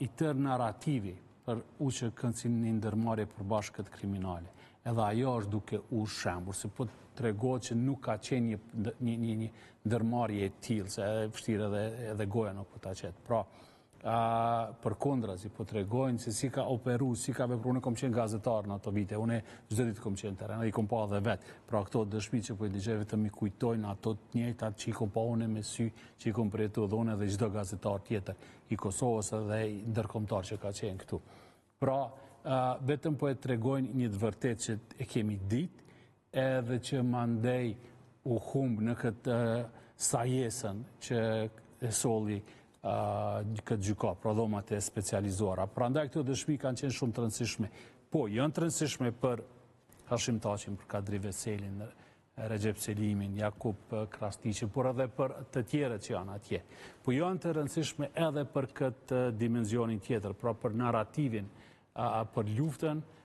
i tërë narrativi për u që këndësin një ndërmarje përbashkët kriminale. Edhe ajo është duke u shembur, se po të regohet që nuk ka qenë një ndërmarje e tillë, se e vështirë edhe goja nuk po ta qetë. Pra, për kondrazi, po të regojnë se si ka operu, si ka vepru, unë kom qenë gazetar në ato vite, unë çdo ditë kom qenë teren, i kom pa dhe vetë, pra këto dëshmi që po i digje vetëm i kujtojnë ato të njëjtat që i kom pa unë me sy, që i kom përjetu dhe unë edhe çdo gazetar tjetër, i Kosovës edhe i ndërkombëtar që ka qenë këtu. Pra, vetëm po e të regojnë një të vërtet që e kemi ditë, edhe që mandej u humbë në këtë sajesën që e solli këtë gjykat, pra dhomat e specializuara. Prandaj këto dëshmi kanë qenë shumë të rëndësishme. Po, janë të rëndësishme për Hashim Thaçin, për Kadri Veselin, Recep Selimin, Jakub Krasniqin, por edhe për të tjerët që janë atje. Po janë të rëndësishme edhe për këtë dimenzionin tjetër, pra për narrativin, për luftën